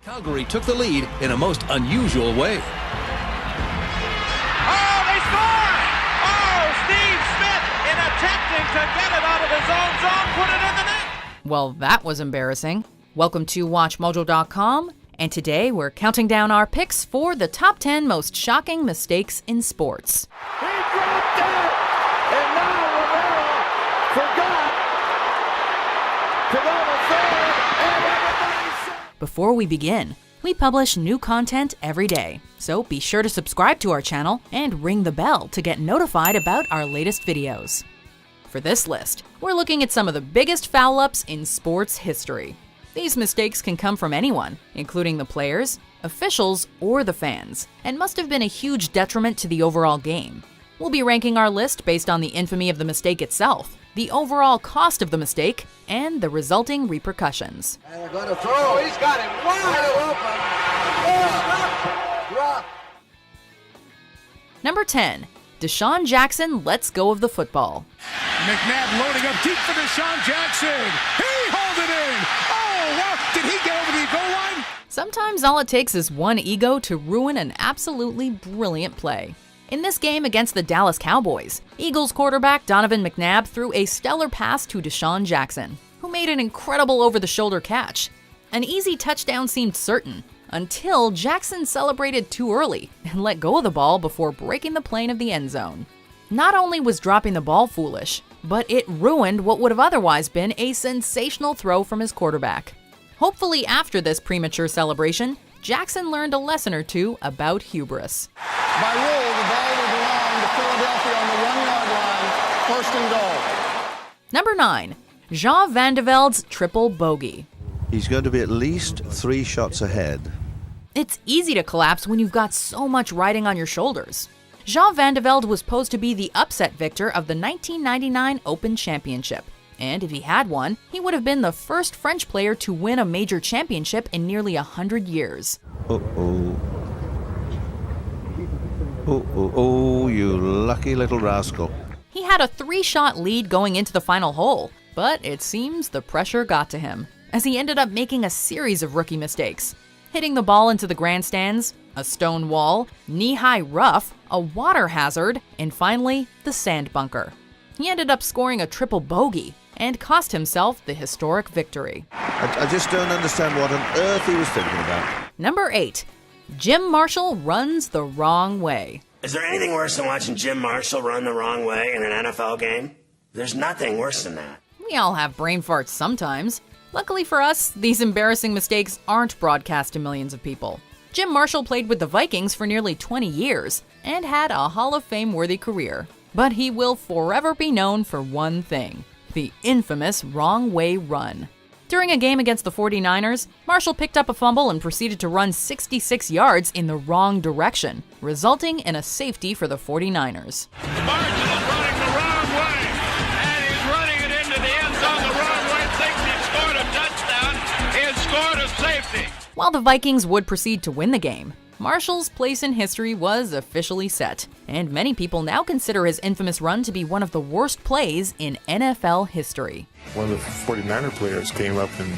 Calgary took the lead in a most unusual way. Oh, they score! Oh, Steve Smith, in attempting to get it out of his own zone, put it in the net. Well, that was embarrassing. Welcome to WatchMojo.com, and today we're counting down our picks for the top 10 most shocking mistakes in sports. He dropped it, and now Romero forgot to go to third, and everybody's... Before we begin, we publish new content every day, so be sure to subscribe to our channel and ring the bell to get notified about our latest videos. For this list, we're looking at some of the biggest foul-ups in sports history. These mistakes can come from anyone, including the players, officials, or the fans, and must have been a huge detriment to the overall game. We'll be ranking our list based on the infamy of the mistake itself, the overall cost of the mistake, and the resulting repercussions. And they're going to throw. He's got him wide open. Drop. Number 10. DeSean Jackson lets go of the football. McNabb loading up deep for DeSean Jackson. He hauled it in. Oh, wow. Did he get over the goal line? Sometimes all it takes is one ego to ruin an absolutely brilliant play. In this game against the Dallas Cowboys, Eagles quarterback Donovan McNabb threw a stellar pass to DeSean Jackson, who made an incredible over-the-shoulder catch. An easy touchdown seemed certain, until Jackson celebrated too early and let go of the ball before breaking the plane of the end zone. Not only was dropping the ball foolish, but it ruined what would have otherwise been a sensational throw from his quarterback. Hopefully after this premature celebration, Jackson learned a lesson or two about hubris. By rule, the ball will belong to Philadelphia on the 1-yard line, first and goal. Number 9. Jean Van de Velde's triple bogey. He's going to be at least 3 shots ahead. It's easy to collapse when you've got so much riding on your shoulders. Jean Van de Velde was posed to be the upset victor of the 1999 Open Championship. And if he had won, he would have been the first French player to win a major championship in nearly 100 years. Oh, you lucky little rascal. He had a 3-shot lead going into the final hole, but it seems the pressure got to him, as he ended up making a series of rookie mistakes. Hitting the ball into the grandstands, a stone wall, knee-high rough, a water hazard, and finally, the sand bunker. He ended up scoring a triple bogey and cost himself the historic victory. I just don't understand what on earth he was thinking about. Number 8. Jim Marshall runs the wrong way. Is there anything worse than watching Jim Marshall run the wrong way in an NFL game? There's nothing worse than that. We all have brain farts sometimes. Luckily for us, these embarrassing mistakes aren't broadcast to millions of people. Jim Marshall played with the Vikings for nearly 20 years and had a Hall of Fame-worthy career. But he will forever be known for one thing: the infamous wrong way run. During a game against the 49ers, Marshall picked up a fumble and proceeded to run 66 yards in the wrong direction, resulting in a safety for the 49ers. Marshall is running the wrong way, and he's running it into the end zone the wrong way, thinks he scored a touchdown, he has scored a safety. While the Vikings would proceed to win the game, Marshall's place in history was officially set, and many people now consider his infamous run to be one of the worst plays in NFL history. One of the 49er players came up and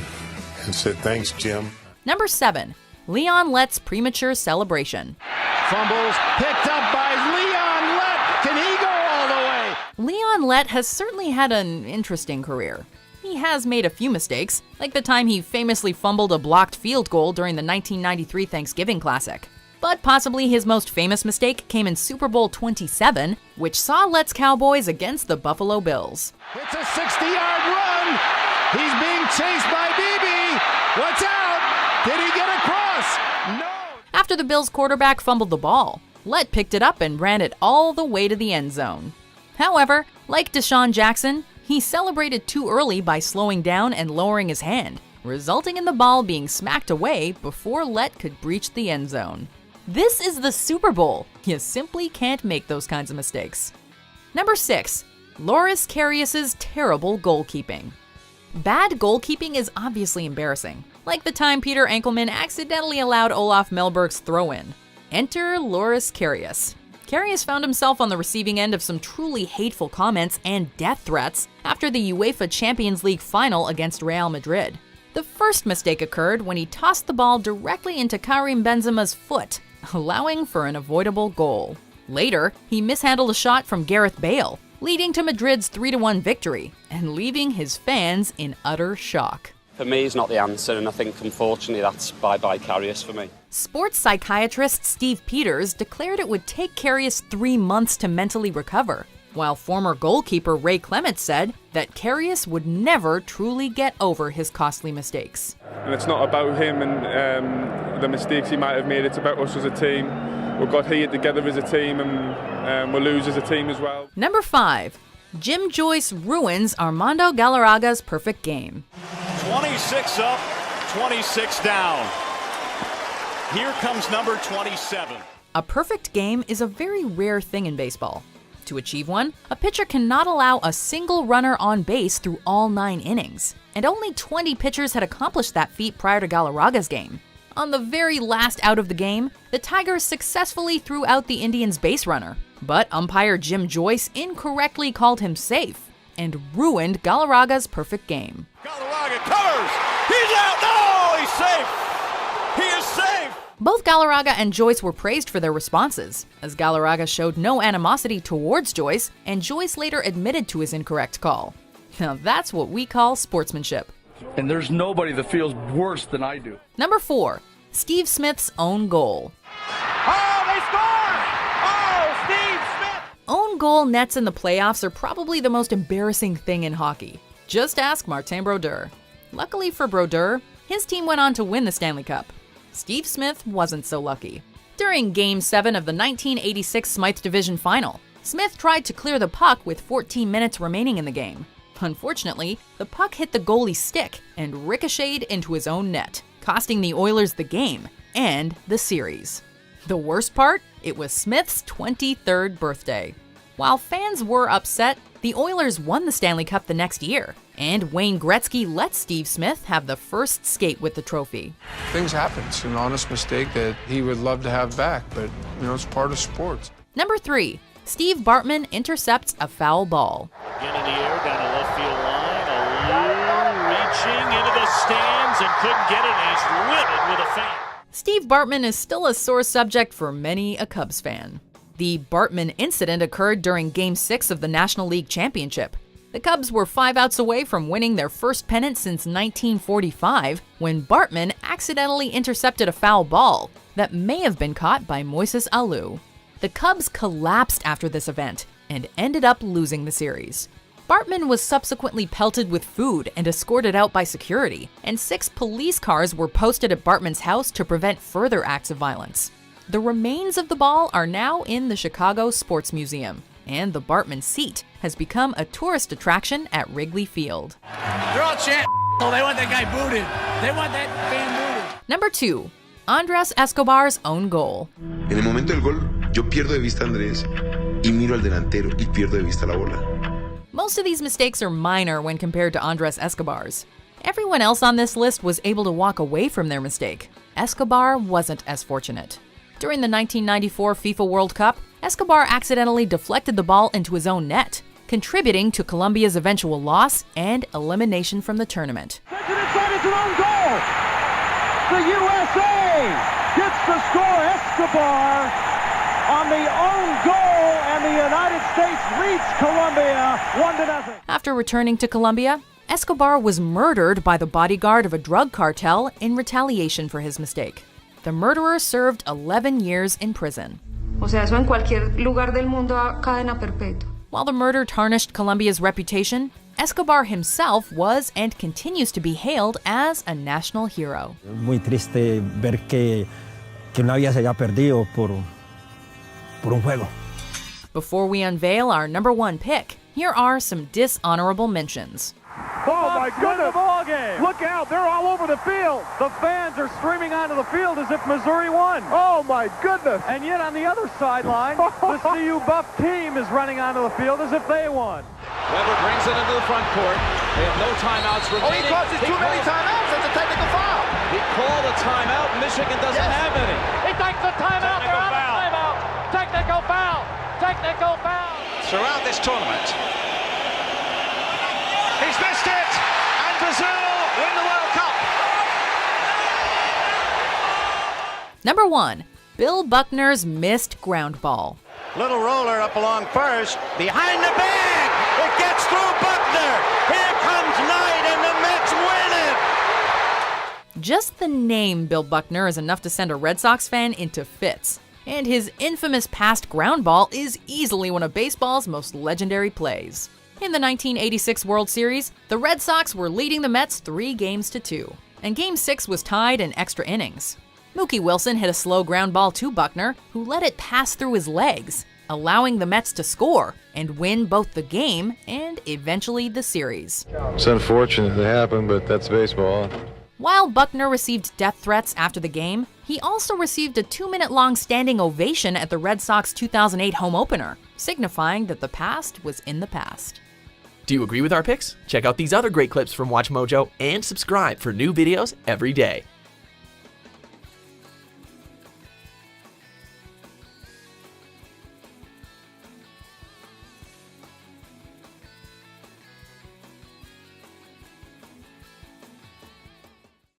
said, "Thanks, Jim." Number 7. Leon Lett's premature celebration. Fumbles picked up by Leon Lett. Can he go all the way? Leon Lett has certainly had an interesting career. He has made a few mistakes, like the time he famously fumbled a blocked field goal during the 1993 Thanksgiving Classic. But possibly his most famous mistake came in Super Bowl 27, which saw Lett's Cowboys against the Buffalo Bills. It's a 60-yard run. He's being chased by Beebe. Watch out. Did he get across? No. After the Bills quarterback fumbled the ball, Lett picked it up and ran it all the way to the end zone. However, like DeSean Jackson, he celebrated too early by slowing down and lowering his hand, resulting in the ball being smacked away before Lett could breach the end zone. This is the Super Bowl. You simply can't make those kinds of mistakes. Number 6. Loris Karius's terrible goalkeeping. Bad goalkeeping is obviously embarrassing, like the time Peter Enkelman accidentally allowed Olaf Melberg's throw-in. Enter Loris Karius. Karius found himself on the receiving end of some truly hateful comments and death threats after the UEFA Champions League final against Real Madrid. The first mistake occurred when he tossed the ball directly into Karim Benzema's foot, allowing for an avoidable goal. Later, he mishandled a shot from Gareth Bale, leading to Madrid's 3-1 victory and leaving his fans in utter shock. For me, he's not the answer, and I think, unfortunately, that's bye-bye Karius for me. Sports psychiatrist Steve Peters declared it would take Karius 3 months to mentally recover, while former goalkeeper Ray Clements said that Karius would never truly get over his costly mistakes. And it's not about him and the mistakes he might have made, it's about us as a team. We've got here together as a team, and we'll lose as a team as well. Number 5. Jim Joyce ruins Armando Galarraga's perfect game. 26 up, 26 down. Here comes number 27. A perfect game is a very rare thing in baseball. To achieve one, a pitcher cannot allow a single runner on base through all 9 innings, and only 20 pitchers had accomplished that feat prior to Galarraga's game. On the very last out of the game, the Tigers successfully threw out the Indians' base runner, but umpire Jim Joyce incorrectly called him safe and ruined Galarraga's perfect game. Galarraga covers! He's out! No! He's safe! He is safe! Both Galarraga and Joyce were praised for their responses, as Galarraga showed no animosity towards Joyce, and Joyce later admitted to his incorrect call. Now that's what we call sportsmanship. And there's nobody that feels worse than I do. Number 4. Steve Smith's own goal. Oh, they scored! Oh, Steve Smith! Own goal nets in the playoffs are probably the most embarrassing thing in hockey. Just ask Martin Brodeur. Luckily for Brodeur, his team went on to win the Stanley Cup. Steve Smith wasn't so lucky. During Game 7 of the 1986 Smythe Division Final, Smith tried to clear the puck with 14 minutes remaining in the game. Unfortunately, the puck hit the goalie's stick and ricocheted into his own net, costing the Oilers the game and the series. The worst part? It was Smith's 23rd birthday. While fans were upset, the Oilers won the Stanley Cup the next year, and Wayne Gretzky let Steve Smith have the first skate with the trophy. Things happen. It's an honest mistake that he would love to have back, but, it's part of sports. Number 3. Steve Bartman intercepts a foul ball. Again in the air, down the left field line, a little reaching into the stands and couldn't get it, and he's livid with a foul. Steve Bartman is still a sore subject for many a Cubs fan. The Bartman incident occurred during Game 6 of the National League Championship. The Cubs were 5 outs away from winning their first pennant since 1945 when Bartman accidentally intercepted a foul ball that may have been caught by Moises Alou. The Cubs collapsed after this event and ended up losing the series. Bartman was subsequently pelted with food and escorted out by security, and 6 police cars were posted at Bartman's house to prevent further acts of violence. The remains of the ball are now in the Chicago Sports Museum, and the Bartman seat has become a tourist attraction at Wrigley Field. They're all chanting, they want that guy booted. They want that fan booted. Number 2. Andrés Escobar's own goal. En el momento del gol, yo pierdo de vista a Andrés y miro al delantero y pierdo de vista la bola. Most of these mistakes are minor when compared to Andrés Escobar's. Everyone else on this list was able to walk away from their mistake. Escobar wasn't as fortunate. During the 1994 FIFA World Cup, Escobar accidentally deflected the ball into his own net, contributing to Colombia's eventual loss and elimination from the tournament. Sends it inside his own goal. The USA gets the score. Escobar on the own goal, and the United States leads Colombia 1-0. After returning to Colombia, Escobar was murdered by the bodyguard of a drug cartel in retaliation for his mistake. The murderer served 11 years in prison. O sea, eso en cualquier lugar del mundo a cadena perpetua. While the murder tarnished Colombia's reputation, Escobar himself was and continues to be hailed as a national hero. Muy triste ver que una vida se haya perdido por un juego. Before we unveil our number 1 pick, here are some dishonorable mentions. Oh my goodness! Look out, they're all over the field. The fans are streaming onto the field as if Missouri won. Oh my goodness! And yet on the other sideline, the CU Buff team is running onto the field as if they won. Weber brings it into the front court. They have no timeouts remaining. Oh, he causes too many timeouts. That's a technical foul. He called a timeout. Michigan doesn't have any. He takes the timeout. They're out of timeout. Technical foul. Technical foul. Throughout this tournament, he's missed it, and Brazil win the World Cup. Number 1. Bill Buckner's missed ground ball. Little roller up along first, behind the bag. It gets through Buckner. Here comes Knight, and the Mets win it. Just the name Bill Buckner is enough to send a Red Sox fan into fits. And his infamous passed ground ball is easily one of baseball's most legendary plays. In the 1986 World Series, the Red Sox were leading the Mets 3-2, and Game 6 was tied in extra innings. Mookie Wilson hit a slow ground ball to Buckner, who let it pass through his legs, allowing the Mets to score and win both the game and eventually the series. It's unfortunate it happened, but that's baseball. While Buckner received death threats after the game, he also received a 2-minute-long standing ovation at the Red Sox 2008 home opener, signifying that the past was in the past. Do you agree with our picks? Check out these other great clips from WatchMojo and subscribe for new videos every day.